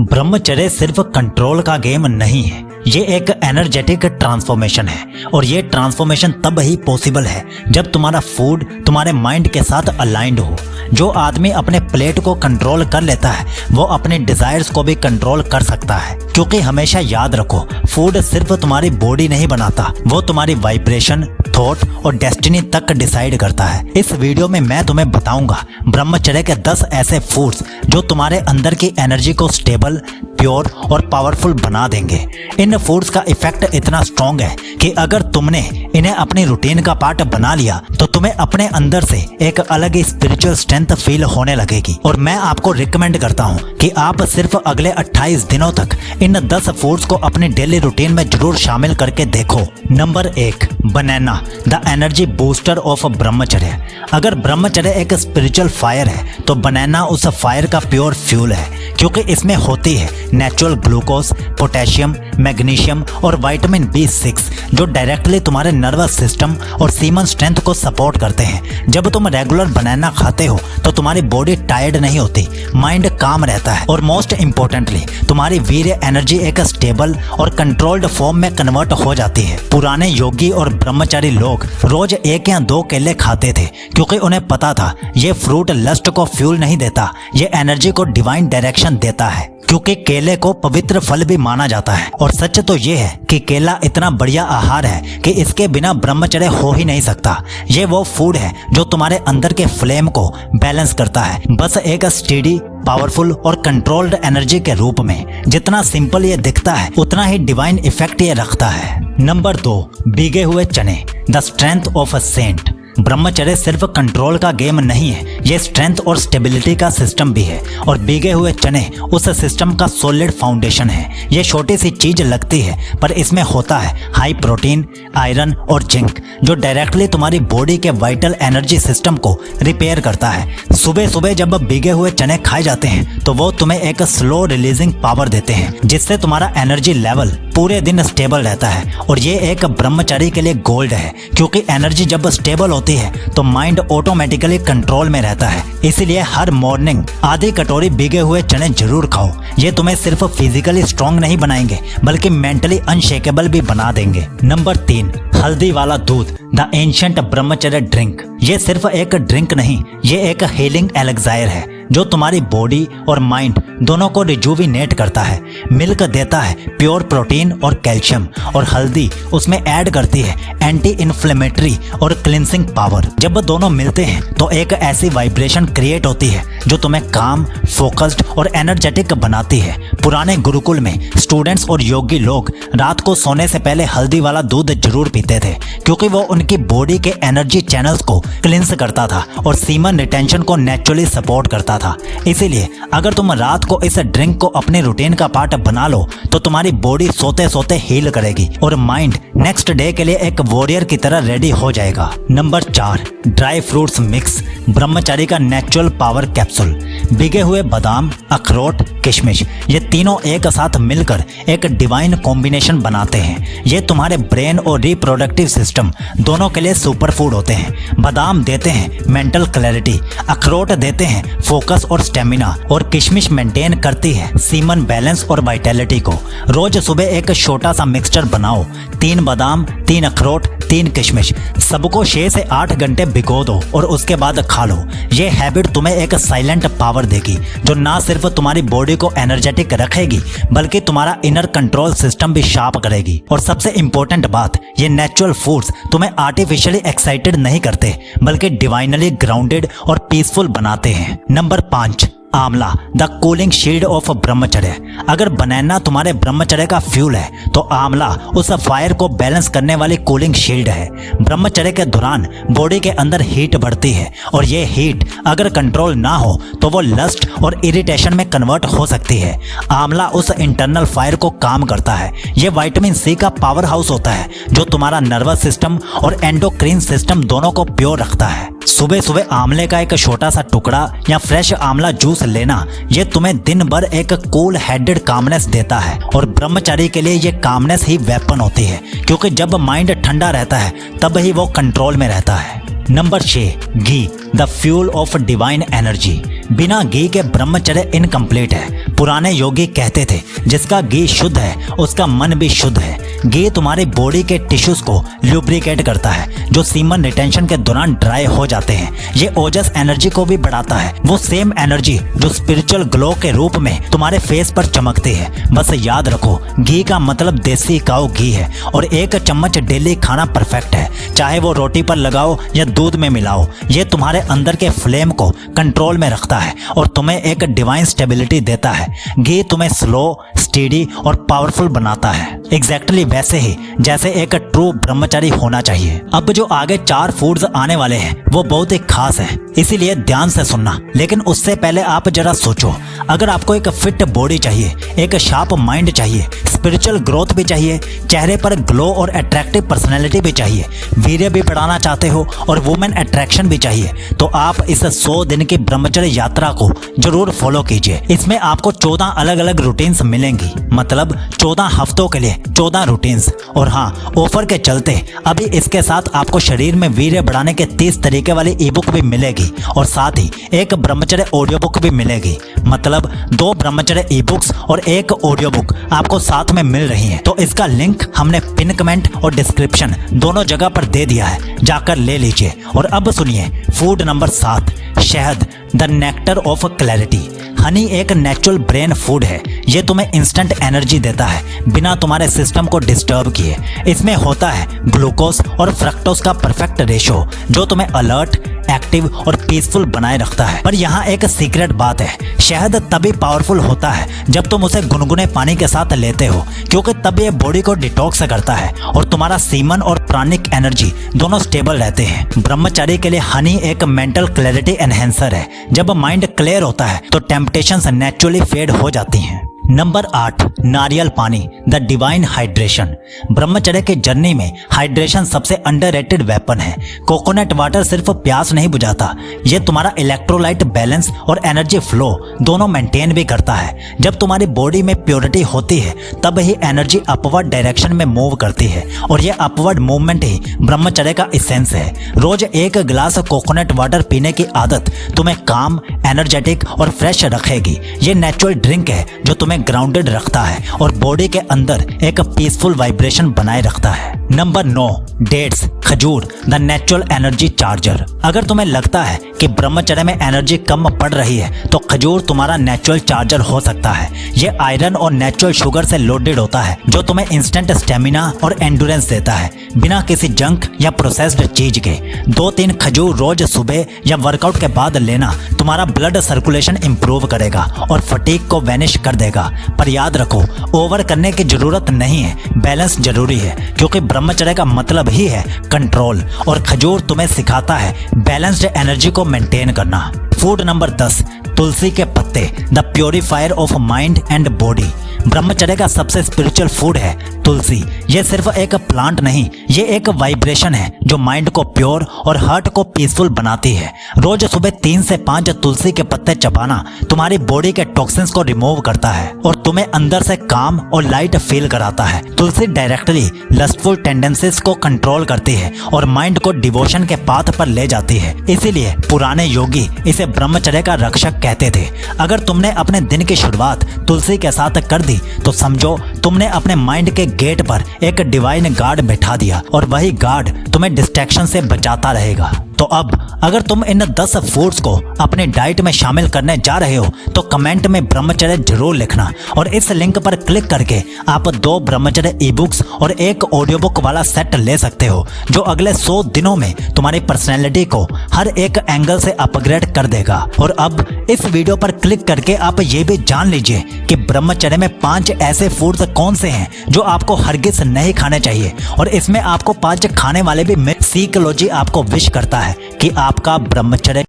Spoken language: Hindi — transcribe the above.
ब्रह्मचर्य सिर्फ कंट्रोल का गेम नहीं है, ये एक एनर्जेटिक ट्रांसफॉर्मेशन है। और ये ट्रांसफॉर्मेशन तब ही पॉसिबल है जब तुम्हारा फूड तुम्हारे माइंड के साथ अलाइंड हो। जो आदमी अपने प्लेट को कंट्रोल कर लेता है वो अपने डिजायर्स को भी कंट्रोल कर सकता है। क्योंकि हमेशा याद रखो, फूड सिर्फ तुम्हारी बॉडी नहीं बनाता, वो तुम्हारी वाइब्रेशन, थॉट और डेस्टिनी तक डिसाइड करता है। इस वीडियो में मैं तुम्हें बताऊंगा ब्रह्मचर्य के 10 ऐसे फूड्स जो तुम्हारे अंदर की एनर्जी को स्टेबल, प्योर और पावरफुल बना देंगे। इन फूड्स का इफेक्ट इतना स्ट्रॉन्ग है कि अगर तुमने इन्हें अपनी रूटीन का पार्ट बना लिया तो तुम्हें अपने अंदर से एक अलग ही स्पिरिचुअल स्ट्रेंथ फील होने लगेगी। और मैं आपको रिकमेंड करता हूँ कि आप सिर्फ अगले 28 दिनों तक इन 10 फूड्स को अपनी डेली रूटीन में जरूर शामिल करके देखो। Number 1, banana, the energy booster of ब्रह्मचर्य। अगर ब्रह्मचर्य एक स्पिरिचुअल फायर है तो बनाना उस फायर का प्योर फ्यूल है, क्योंकि इसमें होती है नेचुरल ग्लूकोज, पोटेशियम, मैग्नीशियम और विटामिन B6 जो डायरेक्टली तुम्हारे नर्वस सिस्टम और सीमन स्ट्रेंथ को सपोर्ट करते हैं। जब तुम रेगुलर बनाना खाते हो तो तुम्हारी बॉडी टायर्ड नहीं होती, माइंड काम रहता है और मोस्ट इंपॉर्टेंटली तुम्हारी वीर्य एनर्जी एक स्टेबल और कंट्रोल्ड फॉर्म में कन्वर्ट हो जाती है। पुराने योगी और ब्रह्मचारी लोग रोज 1 या 2 केले खाते थे, क्योंकि उन्हें पता था ये फ्रूट लस्ट को फ्यूल नहीं देता, ये एनर्जी को डिवाइन डायरेक्शन देता है। क्योंकि केले को पवित्र फल भी माना जाता है। और सच तो ये है कि केला इतना बढ़िया आहार है कि इसके बिना ब्रह्मचर्य हो ही नहीं सकता। ये वो फूड है जो तुम्हारे अंदर के फ्लेम को बैलेंस करता है, बस एक स्टेडी, पावरफुल और कंट्रोल्ड एनर्जी के रूप में। जितना सिंपल ये दिखता है उतना ही डिवाइन इफेक्ट ये रखता है। नंबर 2, भीगे हुए चने, the strength of a saint. ब्रह्मचर्य सिर्फ कंट्रोल का गेम नहीं है, ये स्ट्रेंथ और स्टेबिलिटी का सिस्टम भी है। और भीगे हुए चने उस सिस्टम का सॉलिड फाउंडेशन है। ये छोटी सी चीज लगती है पर इसमें होता है हाई प्रोटीन, आयरन और जिंक जो डायरेक्टली तुम्हारी बॉडी के वाइटल एनर्जी सिस्टम को रिपेयर करता है। सुबह सुबह जब भीगे हुए चने खाए जाते हैं तो वो तुम्हें एक स्लो रिलीजिंग पावर देते हैं, जिससे तुम्हारा एनर्जी लेवल पूरे दिन स्टेबल रहता है। और ये एक ब्रह्मचारी के लिए गोल्ड है, क्योंकि एनर्जी जब स्टेबल होती है तो माइंड ऑटोमेटिकली कंट्रोल में रहता है। इसीलिए हर मॉर्निंग आधी कटोरी भीगे हुए चने जरूर खाओ। ये तुम्हें सिर्फ फिजिकली स्ट्रांग नहीं बनाएंगे बल्कि मेंटली अनशेकेबल भी बना देंगे। नंबर 3, हल्दी वाला दूध, द एंशिएंट ब्रह्मचर्य ड्रिंक। ये सिर्फ एक ड्रिंक नहीं, ये एक हीलिंग एलेक्सायर है जो तुम्हारी बॉडी और माइंड दोनों को रिजुविनेट करता है। मिल्क देता है प्योर प्रोटीन और कैल्शियम, और हल्दी उसमें ऐड करती है एंटी इन्फ्लेमेटरी और क्लिनसिंग पावर। जब दोनों मिलते हैं तो एक ऐसी वाइब्रेशन क्रिएट होती है जो तुम्हें काम, फोकस्ड और एनर्जेटिक बनाती है। पुराने गुरुकुल में स्टूडेंट्स और योगी लोग रात को सोने से पहले हल्दी वाला दूध जरूर पीते थे, क्योंकि वो उनकी बॉडी के एनर्जी चैनल्स को क्लिंस करता था और सीमन रिटेंशन को नेचुरली सपोर्ट करता था। इसीलिए अगर तुम रात को इस ड्रिंक को अपने रूटीन का पार्ट बना लो तो तुम्हारी बॉडी सोते सोते हील करेगी और माइंड नेक्स्ट डे के लिए एक वॉरियर की तरह रेडी हो जाएगा। नंबर 4, ड्राई फ्रूट्स मिक्स, ब्रह्मचारी का नेचुरल पावर कैप्सूल। भीगे हुए बादाम, अखरोट, किशमिश, ये तीनों एक साथ मिलकर एक डिवाइन कॉम्बिनेशन बनाते हैं। ये तुम्हारे ब्रेन और रिप्रोडक्टिव सिस्टम दोनों के लिए सुपर फूड होते हैं। बादाम देते हैं मेंटल क्लैरिटी, अखरोट देते हैं फोकस और स्टेमिना, और किशमिश मेंटेन करती है सीमन बैलेंस और वाइटैलिटी को। रोज सुबह एक छोटा सा मिक्सचर बनाओ, 3 बादाम, 3 अखरोट, 3 किशमिश, सबको 6 से 8 घंटे भिगो दो और उसके बाद खा लो। ये हैबिट तुम्हें एक साइलेंट पावर देगी जो ना सिर्फ तुम्हारी बॉडी को एनर्जेटिक रखेगी बल्कि तुम्हारा इनर कंट्रोल सिस्टम भी शार्प करेगी। और सबसे इंपॉर्टेंट बात, ये नेचुरल फूड्स तुम्हें आर्टिफिशियली एक्साइटेड नहीं करते बल्कि डिवाइनली ग्राउंडेड और पीसफुल बनाते हैं। नंबर 5, आंवला, द कूलिंग शील्ड ऑफ ब्रह्मचर्य। अगर बनाना तुम्हारे ब्रह्मचर्य का फ्यूल है तो आंवला उस फायर को बैलेंस करने वाली कूलिंग शील्ड है। ब्रह्मचर्य के दौरान बॉडी के अंदर हीट बढ़ती है और ये हीट अगर कंट्रोल ना हो तो वो लस्ट और इरिटेशन में कन्वर्ट हो सकती है। आंवला उस इंटरनल फायर को काम करता है। ये विटामिन C का पावर हाउस होता है जो तुम्हारा नर्वस सिस्टम और एंडोक्रीन सिस्टम दोनों को प्योर रखता है। सुबह सुबह आंवले का एक छोटा सा टुकड़ा या फ्रेश आंवला जूस लेना, ये तुम्हें दिन भर एक कूल हेडेड कामनेस देता है। और ब्रह्मचारी के लिए ये कामनेस ही वेपन होती है, क्योंकि जब माइंड ठंडा रहता है तब ही वो कंट्रोल में रहता है। Number 6, ghee, the fuel of divine energy. बिना घी के ब्रह्मचर्य इनकम्प्लीट है। पुराने योगी कहते थे जिसका घी शुद्ध है उसका मन भी शुद्ध है। घी तुम्हारी बॉडी के टिश्यूज को ल्यूब्रिकेट करता है जो सीमन रिटेंशन के दौरान ड्राई हो जाते हैं। ये ओजस एनर्जी को भी बढ़ाता है, वो सेम एनर्जी जो स्पिरिचुअल ग्लो के रूप में तुम्हारे फेस पर चमकती है। बस याद रखो घी का मतलब देसी काऊ घी है और 1 चम्मच डेली खाना परफेक्ट है। चाहे वो रोटी पर लगाओ या दूध में मिलाओ, ये तुम्हारे अंदर के फ्लेम को कंट्रोल में रखता है और तुम्हें एक डिवाइन स्टेबिलिटी देता है। घी तुम्हें स्लो, स्टेडी और पावरफुल बनाता है, एग्जैक्टली वैसे ही जैसे एक ट्रू ब्रह्मचारी होना चाहिए। अब जो आगे 4 फूड्स आने वाले हैं वो बहुत ही खास है, इसीलिए ध्यान से सुनना। लेकिन उससे पहले आप जरा सोचो, अगर आपको एक फिट बॉडी चाहिए, एक शार्प माइंड चाहिए, स्पिरिचुअल ग्रोथ भी चाहिए, चेहरे पर ग्लो और अट्रैक्टिव पर्सनैलिटी भी चाहिए, वीर्य भी बढ़ाना चाहते हो और वुमेन अट्रैक्शन भी चाहिए, तो आप इस 100 दिन की ब्रह्मचर्य यात्रा को जरूर फॉलो कीजिए। इसमें आपको 14 अलग अलग रूटीन्स मिलेंगी, मतलब 14 हफ्तों के लिए 14 रूटीन्स। और हाँ, ऑफर के चलते अभी इसके साथ आपको शरीर में वीर्य बढ़ाने के 30 तरीके वाली ई बुक भी मिलेगी और साथ ही एक ब्रह्मचर्य ऑडियो बुक भी मिलेगी। मतलब 2 ब्रह्मचर्य ई बुक्स और एक ऑडियो बुक आपको साथ में मिल रही हैं। तो इसका लिंक हमने पिन कमेंट और डिस्क्रिप्शन दोनों जगह पर दे दिया है, जाकर ले लीजिए। और अब सुनिए फूड नंबर 7, शहद, the nectar of clarity. Honey एक नेचुरल ब्रेन फूड है, ये तुम्हें इंस्टेंट एनर्जी देता है बिना तुम्हारे सिस्टम को डिस्टर्ब किए। इसमें होता है ग्लूकोज और फ्रक्टोज का परफेक्ट रेशो जो तुम्हें अलर्ट, एक्टिव और पीसफुल बनाए रखता है। पर यहाँ एक सीक्रेट बात है, शहद तभी पावरफुल होता है जब तुम उसे गुनगुने पानी के साथ लेते हो, क्योंकि तब ये बॉडी को डिटॉक्स करता है और तुम्हारा सीमन और प्राणिक एनर्जी दोनों स्टेबल रहते हैं। ब्रह्मचारी के लिए हनी एक मेंटल क्लैरिटी एनहेंसर है। जब माइंड क्लियर होता है तो टेम्पटेशंस नेचुरली फेड हो जाती हैं। नंबर 8, नारियल पानी, द डिवाइन हाइड्रेशन। ब्रह्मचर्य के जर्नी में हाइड्रेशन सबसे अंडररेटेड वेपन है। कोकोनट वाटर सिर्फ प्यास नहीं बुझाता, ये तुम्हारा इलेक्ट्रोलाइट बैलेंस और एनर्जी फ्लो दोनों मेंटेन भी करता है। जब तुम्हारी बॉडी में प्योरिटी होती है तब ही एनर्जी अपवर्ड डायरेक्शन में मूव करती है और ये अपवर्ड मूवमेंट ही ब्रह्मचर्य का एसेंस है। रोज 1 गिलास कोकोनट वाटर पीने की आदत तुम्हें काम, एनर्जेटिक और फ्रेश रखेगी। ये नेचुरल ड्रिंक है जो तुम्हें ग्राउंडेड रखता है और बॉडी के अंदर एक पीसफुल वाइब्रेशन बनाए रखता है। नंबर 9, डेट्स, खजूर, द नेचुरल एनर्जी चार्जर। अगर तुम्हें लगता है कि ब्रह्मचर्य में एनर्जी कम पड़ रही है तो खजूर तुम्हारा नेचुरल चार्जर हो सकता है। ये आयरन और नेचुरल शुगर से लोडेड होता है जो तुम्हें इंस्टेंट स्टेमिना और एंडुरेंस देता है बिना किसी जंक या प्रोसेस्ड चीज के। 2-3 खजूर रोज सुबह या वर्कआउट के बाद लेना तुम्हारा ब्लड सर्कुलेशन इंप्रूव करेगा और फटीग को वैनिश कर देगा। पर याद रखो, ओवर करने की जरूरत नहीं है, बैलेंस जरूरी है, क्योंकि ब्रह्मचर्य का मतलब ही है कंट्रोल और खजूर तुम्हें सिखाता है बैलेंस्ड एनर्जी को मेंटेन करना। फूड नंबर 10, तुलसी के पत्ते, the purifier of mind and body. ब्रह्मचर्य का सबसे स्पिरिचुअल फूड है तुलसी। ये सिर्फ एक प्लांट नहीं, ये एक वाइब्रेशन है जो माइंड को प्योर और हार्ट को पीसफुल बनाती है। रोज सुबह 3 से 5 तुलसी के पत्ते चबाना तुम्हारी बॉडी के टॉक्सिन्स को रिमूव करता है और तुम्हें अंदर से काम और लाइट फील कराता है। तुलसी डायरेक्टली लस्टफुल टेंडेंसीज को कंट्रोल करती है और माइंड को डिवोशन के पाथ पर ले जाती है। इसीलिए पुराने योगी इसे ब्रह्मचर्य का रक्षक कहते थे। अगर तुमने अपने दिन की शुरुआत तुलसी के साथ कर दी तो समझो तुमने अपने माइंड के गेट पर एक डिवाइन गार्ड बैठा दिया और वही गार्ड तुम्हें डिस्ट्रैक्शन से बचाता रहेगा। तो अब अगर तुम इन 10 फूड्स को अपने डाइट में शामिल करने जा रहे हो तो कमेंट में ब्रह्मचर्य जरूर लिखना और इस लिंक पर क्लिक करके आप 2 ब्रह्मचर्य ई बुक्स और एक ऑडियो बुक वाला सेट ले सकते हो जो अगले 100 दिनों में तुम्हारी पर्सनैलिटी को हर एक एंगल से अपग्रेड कर देगा। और अब इस वीडियो पर क्लिक करके आप ये भी जान लीजिए कि ब्रह्मचर्य में 5 ऐसे फूड्स कौन से हैं जो आपको हरगिज नहीं खाने चाहिए और इसमें आपको 5 खाने वाले भी। साइकोलॉजी आपको विश करता है कि आपका ब्रह्मचर्य